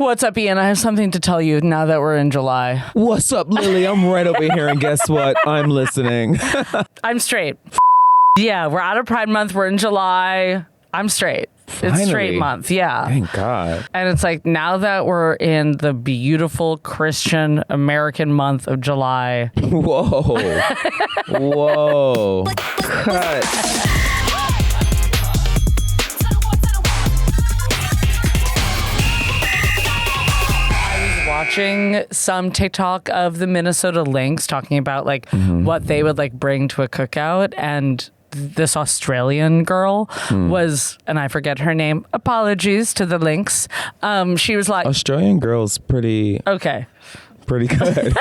What's up, Ian? I have something to tell you now that we're in July. What's up, Lily? I'm right over here, and guess what? I'm listening. I'm straight. Yeah, we're out of Pride Month. We're in July. I'm straight. Finally. It's straight month, yeah. Thank God. And it's like, now that we're in the beautiful Christian American month of July. Whoa. Whoa. Cut. Watching some TikTok of the Minnesota Lynx talking about like what they would like bring to a cookout, and this Australian girl was, and I forget her name, apologies to the Lynx. She was like, Australian girl's pretty okay, pretty good.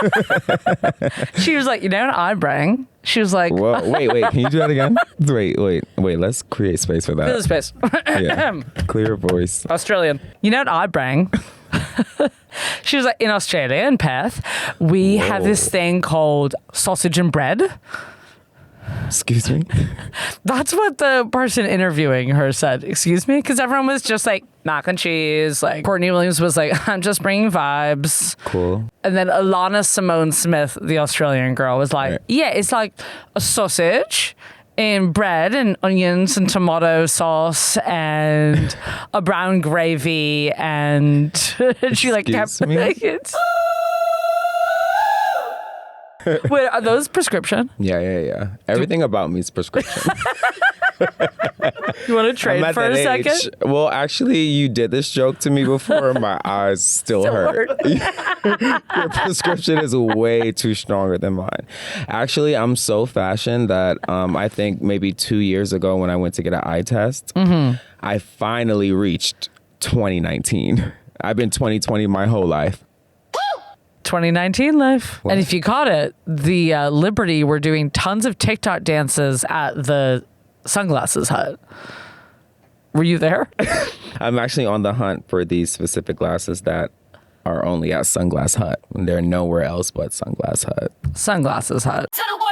she was like, you know what I bring? She was like, Whoa, wait, can you do that again? Wait, let's create space for that. fill the space. Yeah. Clear voice. Australian. You know what I bring? She was like, in Australia, in Perth, we have this thing called sausage and bread. Excuse me? That's what the person interviewing her said. Excuse me? Because everyone was just like, mac and cheese. Like, Courtney Williams was like, I'm just bringing vibes. Cool. And then Alana Simone Smith, the Australian girl, was like, yeah, it's like a sausage and bread and onions and tomato sauce and a brown gravy, and she like kept me? like it's. Wait, are those prescription? Yeah. Everything about me is prescription. You want to trade for a second? Well, actually, you did this joke to me before. My eyes still hurt. Your prescription is way too stronger than mine. Actually, I'm so fashion that I think maybe 2 years ago when I went to get an eye test, I finally reached 2019. I've been 2020 my whole life. 2019 life. What? And if you caught it, the Liberty were doing tons of TikTok dances at the Sunglasses Hut. Were you there? I'm actually on the hunt for these specific glasses that are only at Sunglass Hut. They're nowhere else but Sunglass Hut. Sunglasses Hut. TunnelWars.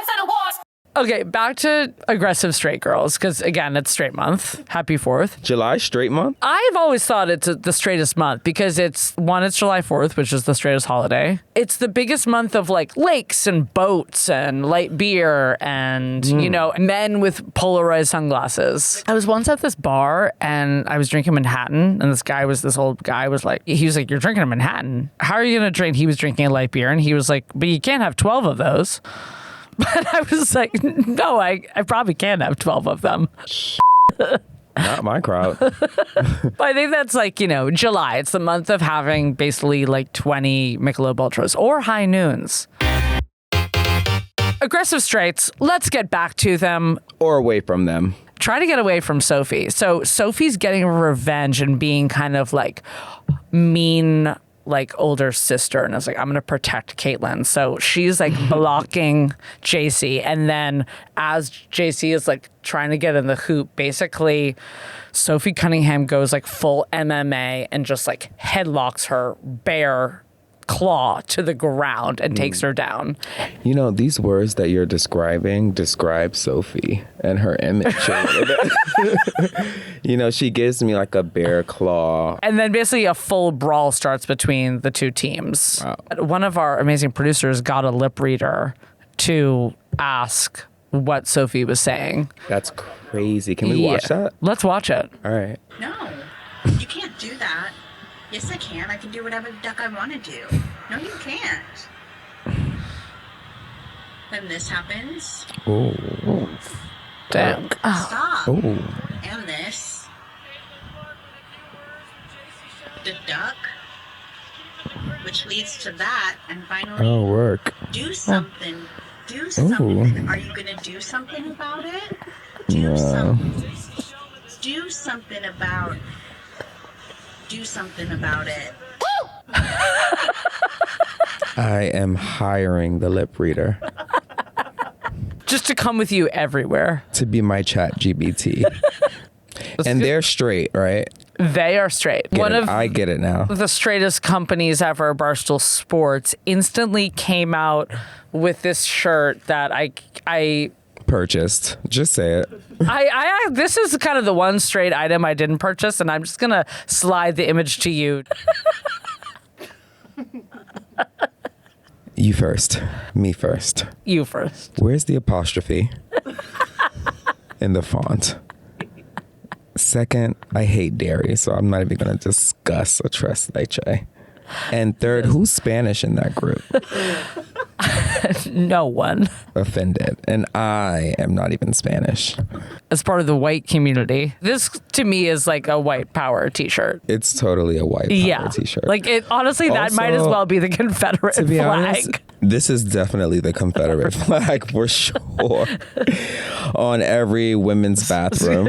Okay, back to aggressive straight girls, because again, it's straight month. Happy 4th. July straight month? I've always thought it's the straightest month because it's July 4th, which is the straightest holiday. It's the biggest month of like lakes and boats and light beer and, you know, men with polarized sunglasses. I was once at this bar and I was drinking Manhattan, and this old guy was like, you're drinking a Manhattan. How are you going to drink? He was drinking a light beer, and he was like, but you can't have 12 of those. But I was like, no, I probably can have 12 of them. Not my crowd. But I think that's like, July. It's the month of having basically like 20 Michelob Ultras or high noons. Aggressive straights, let's get back to them. Or away from them. Try to get away from Sophie. So Sophie's getting revenge and being kind of like mean, like older sister, and I was like, I'm gonna protect Caitlyn. So she's like blocking JC, and then as JC is like trying to get in the hoop, basically Sophie Cunningham goes like full MMA and just like headlocks her bare claw to the ground and takes her down. You know, these words that you're describing describe Sophie and her image. You know, she gives me like a bear claw. And then basically a full brawl starts between the two teams. Wow. One of our amazing producers got a lip reader to ask what Sophie was saying. That's crazy. Can we watch that? Let's watch it. All right. No, you can't do that. Yes, I can. I can do whatever the duck I want to do. No, you can't. Then this happens. Oh. Damn. Stop. Oh. And this. The duck. Which leads to that. And finally, Oh, work. do something. Do something. Are you going to do something about it? Do something. Do something about it. Do something about it. I am hiring the lip reader Just to come with you everywhere. to be my chat GBT. And they're straight, right? They are straight. I get it now. The straightest companies ever, Barstool Sports, instantly came out with this shirt that I Purchased. Just say it. this is kind of the one straight item I didn't purchase, and I'm just gonna slide the image to you. You first. Me first. You first. Where's the apostrophe in the font? Second, I hate dairy, so I'm not even going to discuss a tres leche. And third, who's Spanish in that group? No one. Offended. And I am not even Spanish. As part of the white community, this to me is like a white power t-shirt. It's totally a white power t-shirt. Like it honestly, that Also, might as well be the Confederate to be flag. honest, this is definitely the Confederate flag for sure. On every women's bathroom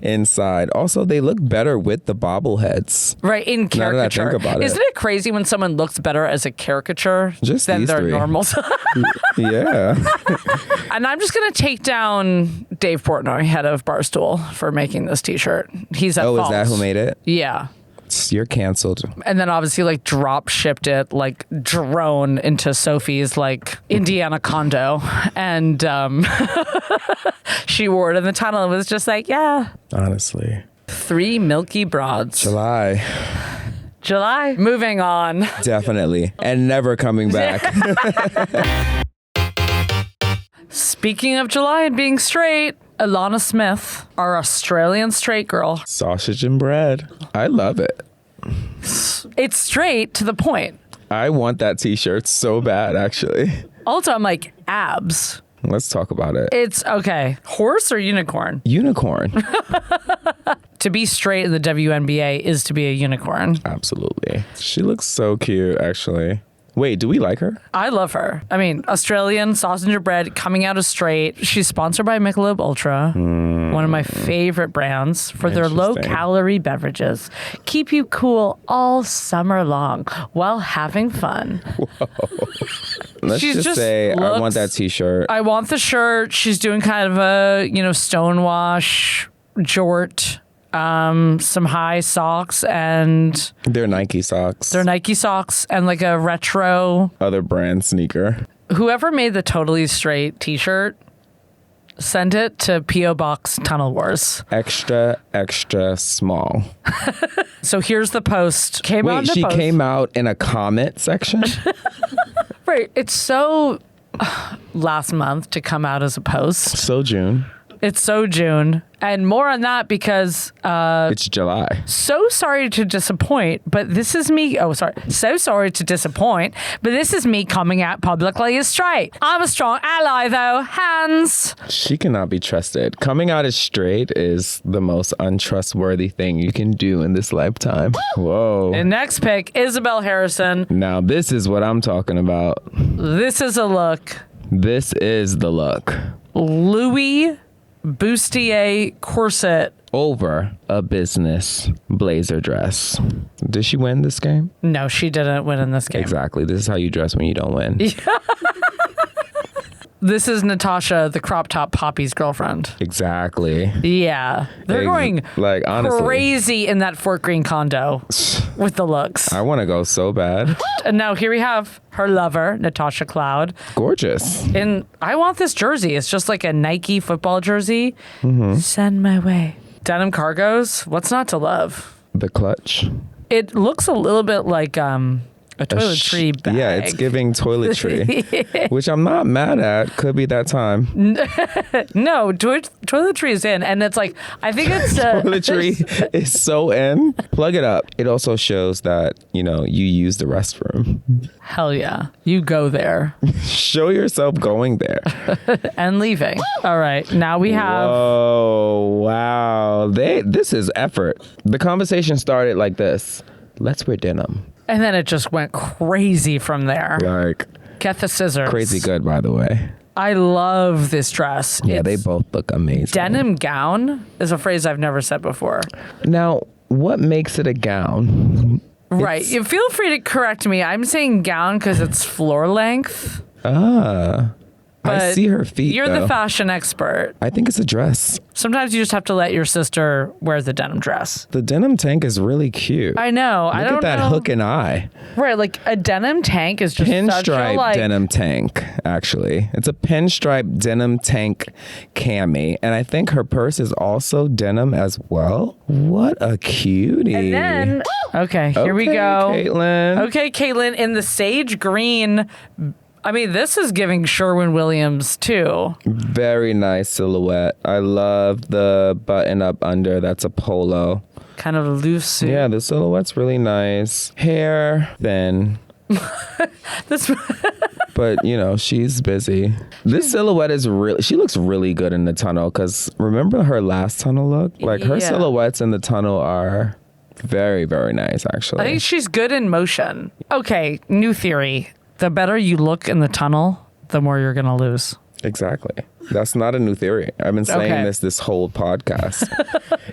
inside. Also, they look better with the bobbleheads. Right, in caricature. Now that I think about it. Isn't it crazy when someone looks better as a caricature Just than these their three. normal? Yeah. And I'm just going to take down Dave Portnoy, head of Barstool, for making this t-shirt. He's at fault. Is that who made it? Yeah. You're canceled. And then obviously like drop shipped it like drone into Sophie's like Indiana condo. And she wore it in the tunnel and was just like, yeah. Honestly. 3 milky broads. July. Moving on. Definitely. And never coming back. Speaking of July and being straight, Alana Smith, our Australian straight girl. Sausage and bread. I love it. It's straight to the point. I want that t-shirt so bad, actually. Also, I'm like, abs. Let's talk about it. It's okay. Horse or unicorn? Unicorn. To be straight in the WNBA is to be a unicorn. Absolutely. She looks so cute, actually. Wait, do we like her? I love her. I mean, Australian, sausage and bread, coming out as straight. She's sponsored by Michelob Ultra, one of my favorite brands for their low-calorie beverages. Keep you cool all summer long while having fun. Let's just say I want that t-shirt. I want the shirt. She's doing kind of a, stonewash, jort, some high socks and They're Nike socks. and like a retro. Other brand sneaker. Whoever made the Totally Straight t-shirt, send it to P.O. Box TunnelWars. Extra, extra small. So here's the post. Wait, she came out in a comment section? Right. It's so last month to come out as a post. So June. It's so June. And more on that because It's July. so sorry to disappoint, but this is me. Oh, sorry. So sorry to disappoint, but this is me coming out publicly as straight. I'm a strong ally, though. Hands. She cannot be trusted. Coming out as straight is the most untrustworthy thing you can do in this lifetime. Whoa. And next pick, Isabel Harrison. Now, this is what I'm talking about. This is a look. This is the look. Louis bustier corset. Over a business blazer dress. Did she win this game? No, she didn't win in this game. Exactly. This is how you dress when you don't win. This is Natasha, the crop top Poppy's girlfriend. Exactly. Yeah. They're going like, honestly, crazy in that Fort Greene condo with the looks. I want to go so bad. And now here we have her lover, Natasha Cloud. Gorgeous. And I want this jersey. It's just like a Nike football jersey. Send my way. Denim cargos. What's not to love? The clutch. It looks a little bit like a toiletry bag. Yeah, it's giving toiletry, which I'm not mad at. Could be that time. No, toiletry is in, and it's like, I think it's Toiletry is so in. Plug it up. It also shows that, you use the restroom. Hell yeah. You go there. Show yourself going there. And leaving. All right, now we have... Oh, wow. This is effort. The conversation started like this. Let's wear denim. And then it just went crazy from there. Like, Get the scissors. crazy good, by the way. I love this dress. Yeah, they both look amazing. Denim gown is a phrase I've never said before. Now, what makes it a gown? Right. You feel free to correct me. I'm saying gown because it's floor length. I But I see her feet, You're though. the fashion expert. I think it's a dress. Sometimes you just have to let your sister wear the denim dress. The denim tank is really cute. I know. I Look don't at that know. hook and eye. Right, like a denim tank is just such a Pinstripe like. denim tank, actually. It's a pinstripe denim tank cami. And I think her purse is also denim as well. What a cutie. And then, okay, here we go. Caitlin. Okay, Caitlin, in the sage green. I mean, this is giving Sherwin-Williams too. Very nice silhouette. I love the button up under. That's a polo. Kind of a loose suit. Yeah, the silhouette's really nice. Hair thin. This. But, you know, she's busy. This silhouette is really, she looks really good in the tunnel because remember her last tunnel look? Like her Yeah. silhouettes in the tunnel are very, very nice, actually. I think she's good in motion. Okay, new theory. The better you look in the tunnel, the more you're going to lose. Exactly. That's not a new theory. I've been saying Okay. this whole podcast.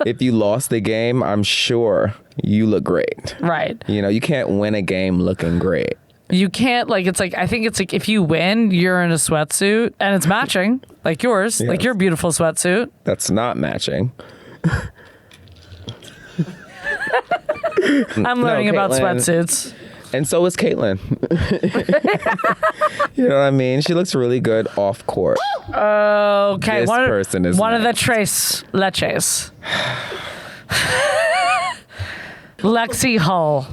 If you lost the game, I'm sure you look great. Right. You know, you can't win a game looking great. You can't, like, it's like, I think it's like if you win, you're in a sweatsuit and it's matching, like yours, like Yes. your beautiful sweatsuit. That's not matching. I'm learning about Caitlin. sweatsuits. And so is Caitlin. You know what I mean? She looks really good off court. Okay, This person is one of the next. Tres Leches. Lexi Hull.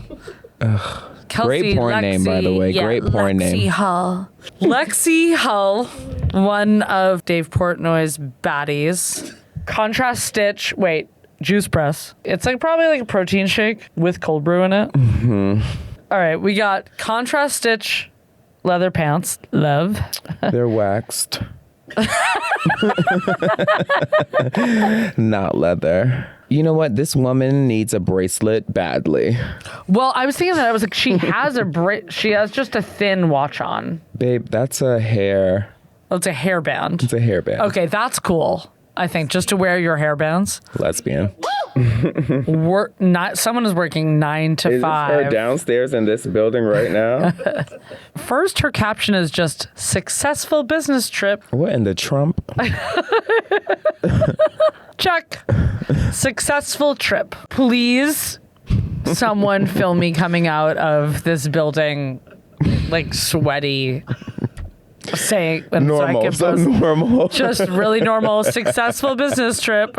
Kelsey, Great porn name, by the way. Great porn Lexi name. Hull. Lexi Hull, one of Dave Portnoy's baddies. Contrast stitch. Wait, juice press. It's like probably like a protein shake with cold brew in it. Mm-hmm. All right, we got contrast stitch leather pants. Love. They're waxed. Not leather. You know what? This woman needs a bracelet badly. Well, I was thinking that I was like, she has she has just a thin watch on. Babe, that's a hair. Oh, it's a hairband. It's a hairband. Okay, that's cool. I think just to wear your hairbands. Lesbian. Someone is working 9 to 5. downstairs in this building right now? First, her caption is just successful business trip. What in the Trump? Check. Successful trip. Please, someone film me coming out of this building like sweaty. Saying Normal. so normal. just really normal, successful business trip.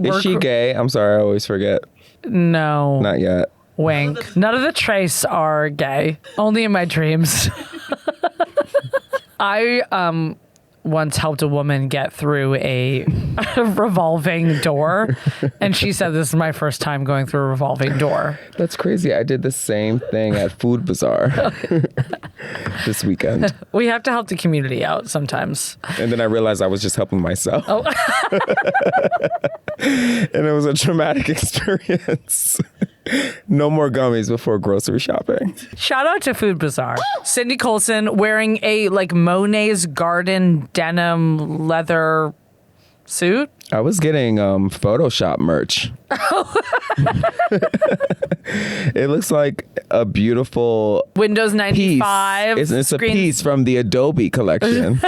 Is she gay? I'm sorry, I always forget. No. Not yet. Wink. None of the Trace are gay. Only in my dreams. I once helped a woman get through a revolving door, and she said, "This is my first time going through a revolving door." That's crazy. I did the same thing at Food Bazaar this weekend. We have to help the community out sometimes. And then I realized I was just helping myself. Oh. And it was a traumatic experience. No more gummies before grocery shopping. Shout out to Food Bazaar. Cindy Colson wearing a like Monet's Garden denim leather suit. I was getting Photoshop merch. It looks like a beautiful Windows piece. 95. It's a screen- piece from the Adobe collection.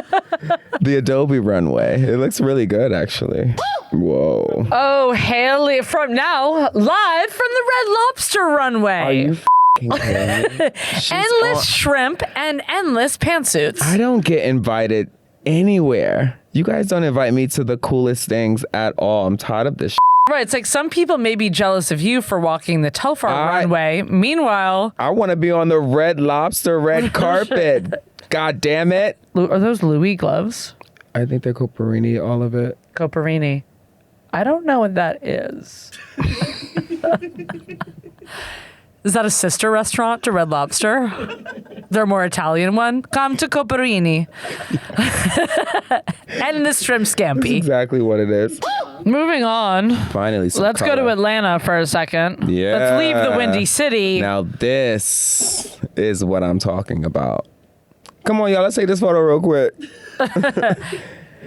The Adobe runway. It looks really good, actually. Whoa. Oh, Haley, from now, live from the Red Lobster runway. Are you f***ing kidding me? She's endless on- shrimp and endless pantsuits. I don't get invited anywhere. You guys don't invite me to the coolest things at all. I'm tired of this. Right, it's like some people may be jealous of you for walking the Telfar runway. Meanwhile, I want to be on the Red Lobster red carpet. God damn it. are those Louis gloves? I think they're Coperini, all of it. Coperini. I don't know what that is. Is that a sister restaurant to Red Lobster? They're a more Italian one. Come to Coperini. And the shrimp That's scampi. exactly what it is. Moving on. Finally, some Let's go to color. Atlanta for a second. Yeah. Let's leave the Windy City. Now this is what I'm talking about. Come on, y'all. Let's take this photo real quick.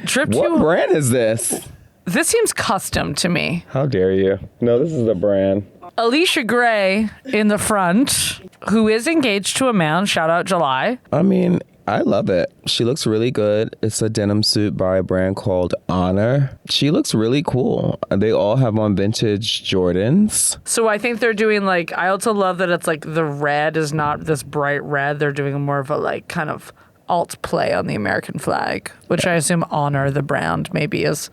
Trip What to. brand is this? This seems custom to me. How dare you? No, this is the brand. Alicia Gray in the front, who is engaged to a man. Shout out July. I mean, I love it. She looks really good. It's a denim suit by a brand called Honor. She looks really cool. They all have on vintage Jordans. So I think they're doing like, I also love that it's like the red is not this bright red. They're doing more of a like kind of alt play on the American flag, which I assume Honor, the brand, maybe is.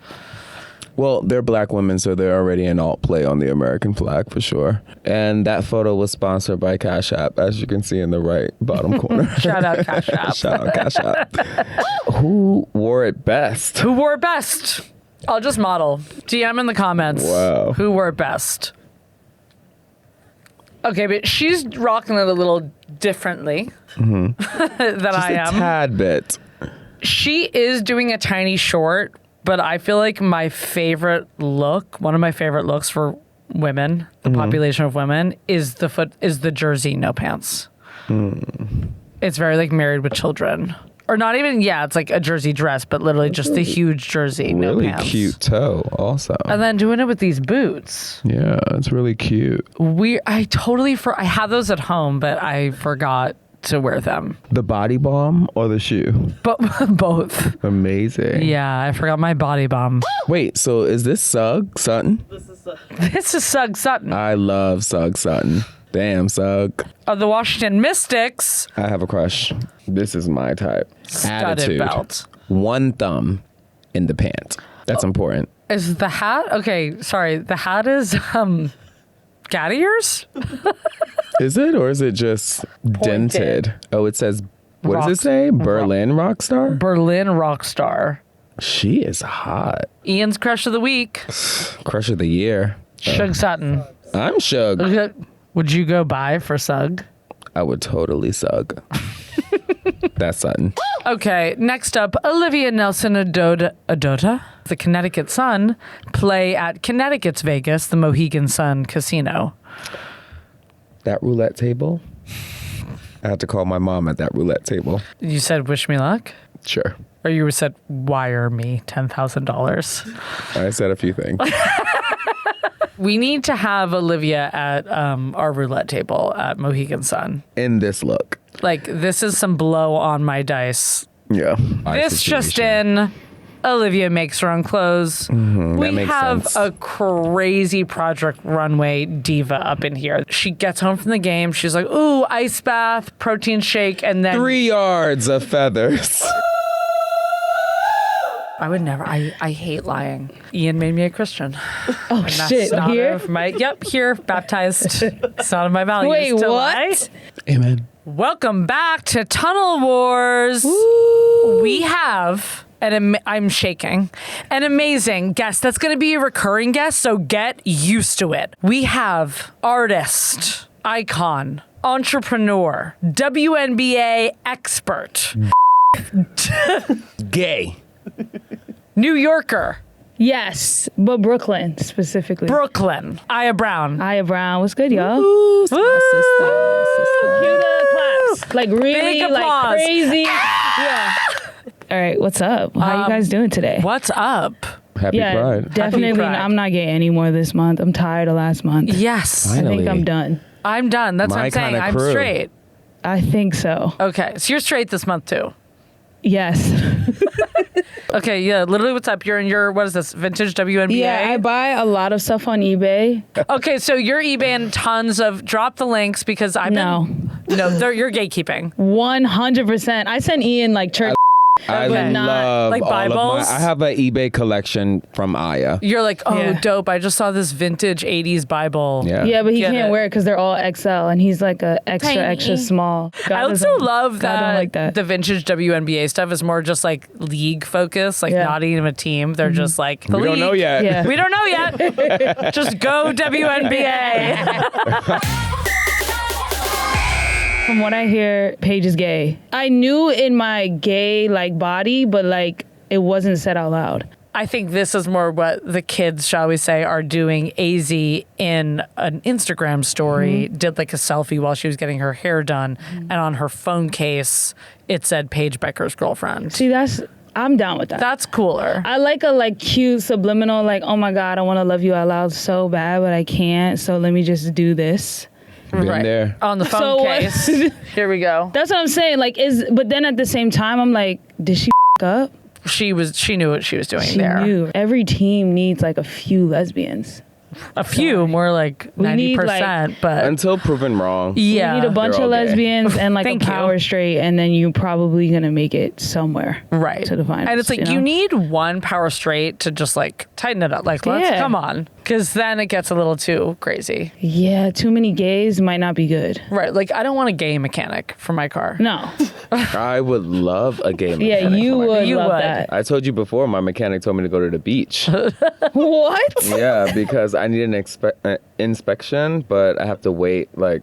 Well, they're black women, so they're already an alt play on the American flag for sure. And that photo was sponsored by Cash App, as you can see in the right bottom corner. Shout out Cash App. Shout out Cash App. Who wore it best? Who wore it best? I'll just model. DM in the comments. Wow. Who wore it best? Okay, but she's rocking it a little differently than I am. Just a tad bit. She is doing a tiny short, but I feel like my favorite look, one of my favorite looks for women, the population of women, is the jersey no pants. It's very like Married with Children. Or not even, it's like a jersey dress, but literally just the huge jersey, no Really pants. cute toe also. And then doing it with these boots. Yeah, it's really cute. I have those at home, but I forgot to wear them. The body balm or the shoe? But both. Amazing. Yeah, I forgot my body bomb. Wait, so is this Sugg Sutton? This is Sugg Sutton. I love Sugg Sutton. Damn, Sugg. Of the Washington Mystics. I have a crush. This is my type. Studded Attitude. belt. One thumb in the pant. That's important. Is the hat? Okay, sorry. The hat is cat ears? Is it, or is it just dented? Oh, it says, what does it say? Berlin rock star? Berlin rock star. She is hot. Ian's crush of the week. Crush of the year. Sugg Sutton. I'm Shug. Would you go buy for Sugg? I would totally Sugg. That's Sutton. Okay, next up, Olivia Nelson Adota, the Connecticut Sun, play at Connecticut's Vegas, the Mohegan Sun Casino. That roulette table? I had to call my mom at that roulette table. You said, wish me luck? Sure. Or you said, wire me $10,000? I said a few things. We need to have Olivia at our roulette table at Mohegan Sun. In this look. Like, this is some blow on my dice. Yeah. This just in, Olivia makes her own clothes. We makes have sense. a crazy Project Runway diva up in here. She gets home from the game. She's like, ooh, ice bath, protein shake, and then 3 yards of feathers. I would never. I hate lying. Ian made me a Christian. Oh, shit. Here? Here, baptized. It's not of my values. Wait, to what? lie. Amen. Welcome back to Tunnel Wars. Woo. We have I'm shaking, an amazing guest that's going to be a recurring guest, so get used to it. We have artist, icon, entrepreneur, WNBA expert, Gay. New Yorker, Yes, but Brooklyn specifically. Brooklyn, Aya Brown. Aya Brown, what's good, y'all? Woo! Cue the claps. Like really, Big like applause. crazy. Yeah. All right, what's up? How you guys doing today? What's up? Happy Pride. definitely. Pride. I'm not getting any more this month. I'm tired of last month. Yes, I think Finally. I'm done. I'm done. That's what My I'm saying. kinda I'm crew. straight. I think so. Okay, so you're straight this month too. Yes. Okay, yeah, literally what's up? You're in your, what is this, vintage WNBA? Yeah, I buy a lot of stuff on eBay. Okay, so you're eBaying tons of, drop the links because I've been, you're gatekeeping. 100%. I sent Ian like church. I but not- love like all of Bibles? my. I have an eBay collection from Aya. You're like, oh, Yeah. dope. I just saw this vintage 80s Bible. Yeah. Yeah, but he Get can't it. wear it because they're all XL, and he's like a extra, Tiny. extra small. God I also doesn't- love God that, don't like that. the vintage WNBA stuff is more just like league focus, like Yeah. not even a team. They're just like, the We don't know league. yet. Yeah. We don't know yet. Just go WNBA. From what I hear, Paige is gay. I knew in my gay like body, but like it wasn't said out loud. I think this is more what the kids, shall we say, are doing. AZ in an Instagram story did like a selfie while she was getting her hair done, and on her phone case it said Paige Becker's girlfriend. See, I'm down with that. That's cooler. I like a like cute subliminal, like, oh my God, I want to love you out loud so bad, but I can't. So let me just do this. Been Right. there. On the phone So what- case. Here we go. That's what I'm saying. Like, but then at the same time, I'm like, did she up? She knew what she was doing She there. knew. Every team needs like a few lesbians. A few, more like We need, 90%, but Until proven wrong. yeah. You need a bunch They're of all gay. lesbians and like a Thank you. power straight, and then you're probably gonna make it somewhere. Right. To the finals, and it's like you you know? need one power straight to just like tighten it up. Like, let's Yeah. come on. Because then it gets a little too crazy. Yeah, too many gays might not be good. Right. Like, I don't want a gay mechanic for my car. No. I would love a gay Yeah, mechanic. you for my would You love would. that. I told you before, my mechanic told me to go to the beach. What? Yeah, because I need an inspection, but I have to wait like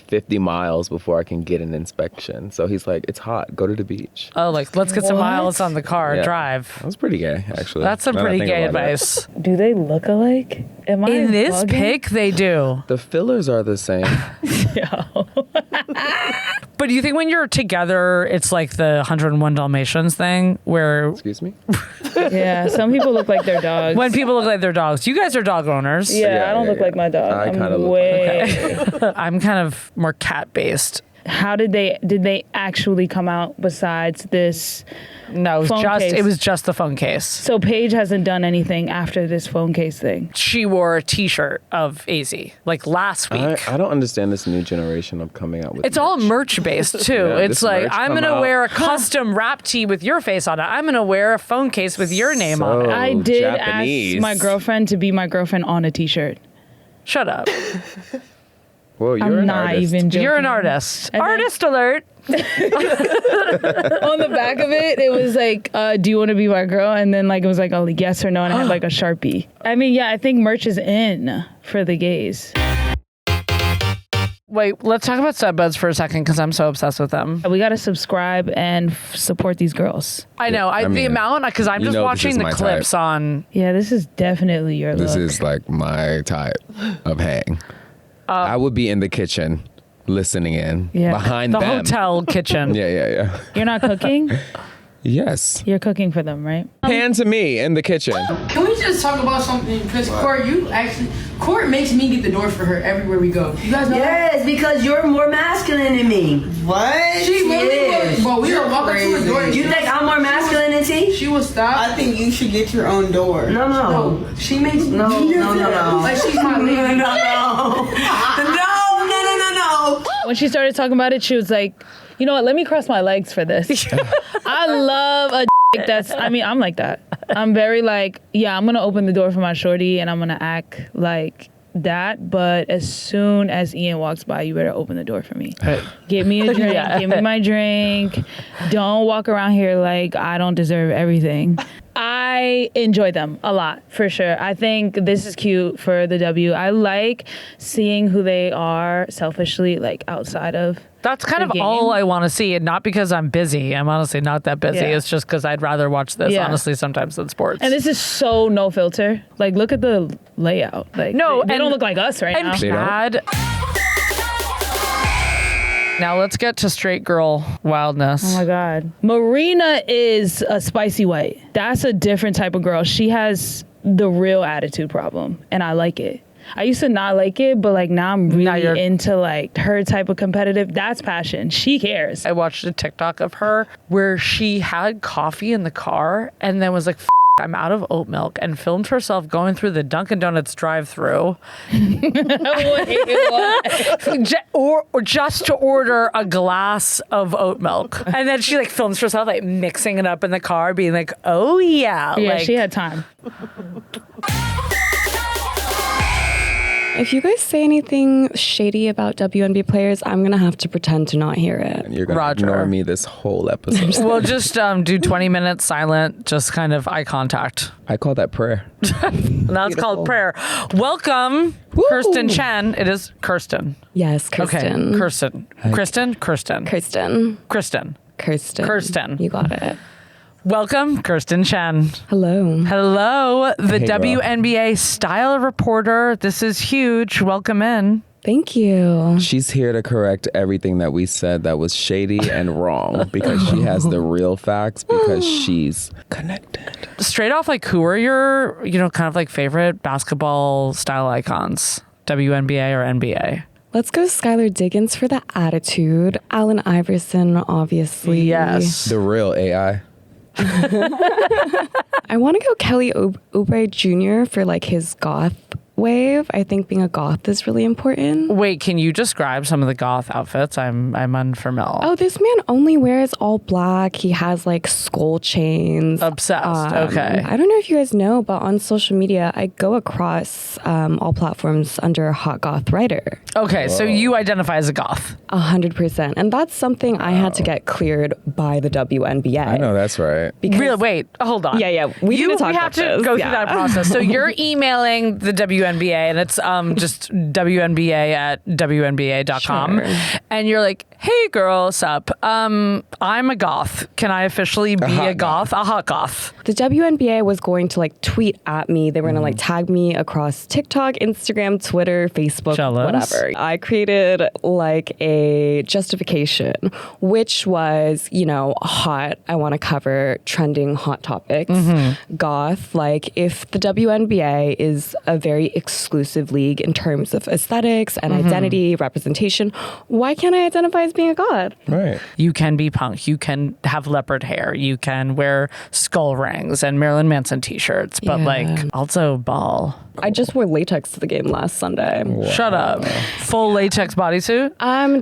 50 miles before I can get an inspection. So he's like, it's hot, go to the beach. Oh, like, let's get some What? miles on the car, Yeah. drive. That's pretty gay, actually. That's some now that I pretty think gay about it. advice. Do they look alike? Am I In this bugging? pic, they do. The fillers are the same. But do you think when you're together, it's like the 101 Dalmatians thing where Excuse me? Yeah, some people look like their dogs. when people look like their dogs, you guys are dog owners. yeah, Yeah, I don't yeah, look like my dog. I I'm kinda look way. I'm kind of more cat based. How did they actually come out besides this? No, Phone case. it was just the phone case. So Paige hasn't done anything after this phone case thing. She wore a T-shirt of AZ like last week. I don't understand this new generation of coming out with It's all merch based too. Yeah, It's this like merch I'm come gonna out. wear a custom wrap tee with your face on it. I'm gonna wear a phone case with your name on it. So- I did Japanese. ask my girlfriend to be my girlfriend on a T-shirt. Shut up. Well, you're I'm an not artist. even joking. You're an artist. And then- Artist alert. On the back of it, it was like, "Do you want to be my girl?" And then like it was like a yes or no, and I had like a Sharpie. I mean, yeah, I think merch is in for the gays. Wait, let's talk about Subbuds for a second because I'm so obsessed with them. We gotta subscribe and support these girls. I know. I the mean, amount because I'm you just know this watching is the my clips type. on. Yeah, this is definitely your This look. is like my type of hang. I would be in the kitchen listening in Yeah. behind The them. hotel kitchen. Yeah. You're not cooking. Yes. You're cooking for them, right? Hand to me in the kitchen. Can we just talk about something? Because Court makes me get the door for her everywhere we go. You guys know that? Yes, because you're more masculine than me. What? She really was. But we were walking to the door. You think I'm more masculine than T? She will stop. I think you should get your own door. No. She makes No. like she's my lady. No. When she started talking about it, she was like, "You know what? Let me cross my legs for this." I love a dick that's. I mean, I'm like that. I'm very like, yeah, I'm gonna open the door for my shorty, and I'm gonna act like that. But as soon as Ian walks by, you better open the door for me. Get me a drink. Yeah. Give me my drink. Don't walk around here like I don't deserve everything. I enjoy them a lot, for sure. I think this is cute for the W. I like seeing who they are selfishly, like outside of. That's kind the of game. all I want to see, and not because I'm busy. I'm honestly not that busy. Yeah. It's just because I'd rather watch this, Yeah. honestly, sometimes than sports. And this is so no filter. Like, look at the layout. Like, No, they and- don't look like us right and now. They don't? plaid. Now let's get to straight girl wildness. Oh my God. Marina is a spicy white. That's a different type of girl. She has the real attitude problem, and I like it. I used to not like it, but like now I'm Now really you're- into like her type of competitive. That's passion. She cares. I watched a TikTok of her where she had coffee in the car and then was like, I'm out of oat milk, and filmed herself going through the Dunkin' Donuts drive-thru Wait, what? or just to order a glass of oat milk. And then she like films herself like mixing it up in the car, being like, oh yeah. Yeah, like, she had time. If you guys say anything shady about WNBA players, I'm going to have to pretend to not hear it. And you're going to Roger. ignore me this whole episode. We'll just do 20 minutes silent, just kind of eye contact. I call that prayer. And that's called prayer. Welcome, Kirsten Chen. It is Kirsten. Yes, Okay, Kirsten. Kirsten. Kristen? Kirsten. Kirsten. Kristen. Kirsten. Kirsten. You got it. Welcome, Kirsten Chen. Hello. Hello, the Hey, girl. WNBA style reporter. This is huge. Welcome in. Thank you. She's here to correct everything that we said that was shady and wrong because she has the real facts because she's connected. Straight off, like, who are your, kind of like favorite basketball style icons? WNBA or NBA? Let's go Skylar Diggins for the attitude. Allen Iverson, obviously. Yes. The real AI. I want to go Kelly Oubre Jr. for like his goth wave. I think being a goth is really important. Wait, can you describe some of the goth outfits? I'm unfamiliar. Oh, this man only wears all black. He has like skull chains. Obsessed. Okay. I don't know if you guys know, but on social media, I go across all platforms under Hot Goth Writer. Okay, so you identify as a goth. 100%. And that's something I had to get cleared by the WNBA. I know that's right. Really? Wait, hold on. Yeah. We need to talk we have about to this. go through Yeah. that process. So you're emailing the WNBA, and it's just WNBA at WNBA.com. Sure. And you're like, hey, girl, sup? I'm a goth. Can I officially be a goth? A hot goth. The WNBA was going to like tweet at me. They were going to like tag me across TikTok, Instagram, Twitter, Facebook, Jealous. whatever. I created like a justification, which was, hot. I want to cover trending hot topics. Goth, like if the WNBA is a very exclusive league in terms of aesthetics and identity, representation, why can't I identify as being a goth? Right. You can be punk. You can have leopard hair. You can wear skull rings and Marilyn Manson t-shirts, but like also ball. I just wore latex to the game last Sunday. Shut up. Full latex bodysuit?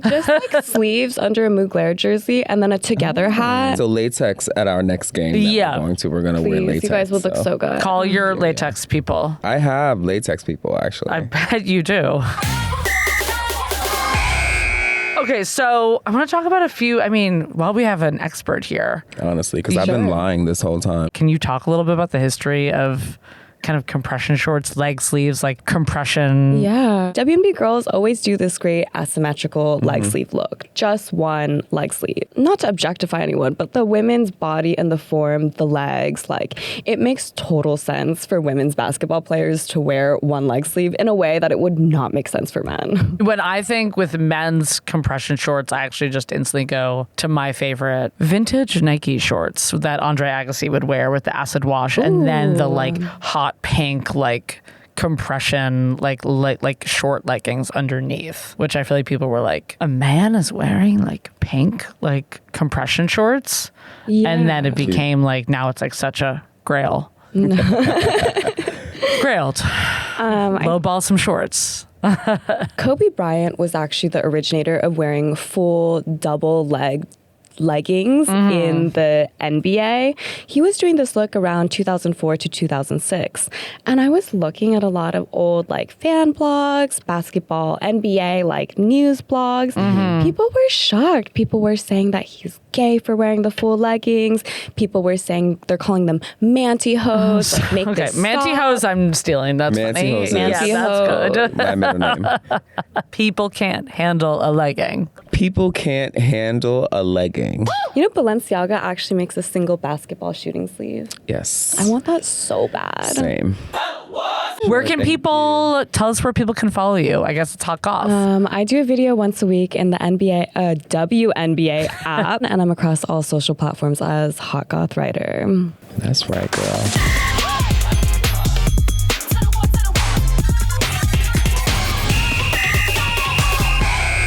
Just like sleeves under a Mugler jersey and then a together hat. So latex at our next game that Yeah. we're going to wear Please, latex. you guys would look so good. Call your latex people. I have latex people, actually. I bet you do. Okay, so I want to talk about a few. We have an expert here. Honestly, because I've been lying this whole time. Can you talk a little bit about the history of kind of compression shorts, leg sleeves, like compression? Yeah. WNB girls always do this great asymmetrical leg sleeve look. Just one leg sleeve. Not to objectify anyone, but the women's body and the form, the legs, like it makes total sense for women's basketball players to wear one leg sleeve in a way that it would not make sense for men. When I think with men's compression shorts, I actually just instantly go to my favorite vintage Nike shorts that Andre Agassi would wear with the acid wash and then the like hot pink like compression like short leggings underneath, which I feel like people were like, a man is wearing like pink like compression shorts. And then it became like, now it's like such a grail. Grailed. Lowball some shorts. Kobe Bryant was actually the originator of wearing full double leg leggings in the NBA. He was doing this look around 2004 to 2006. And I was looking at a lot of old like fan blogs, basketball, NBA like news blogs. People were shocked. People were saying that he's gay for wearing the full leggings. People were saying they're calling them mantyhose. Like, make this Mantyhose, stop. I'm stealing. That's Mantyhose funny. is- Yeah, that's good. My middle name. People can't handle a legging. People can't handle a legging. You know, Balenciaga actually makes a single basketball shooting sleeve. Yes. I want that so bad. Same. Where can people tell us where people can follow you? I guess it's Hot Goth. I do a video once a week in the WNBA app, and I'm across all social platforms as Hot Goth Writer. That's right, girl.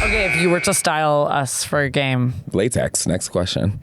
Okay, if you were to style us for a game, Latex. Next question.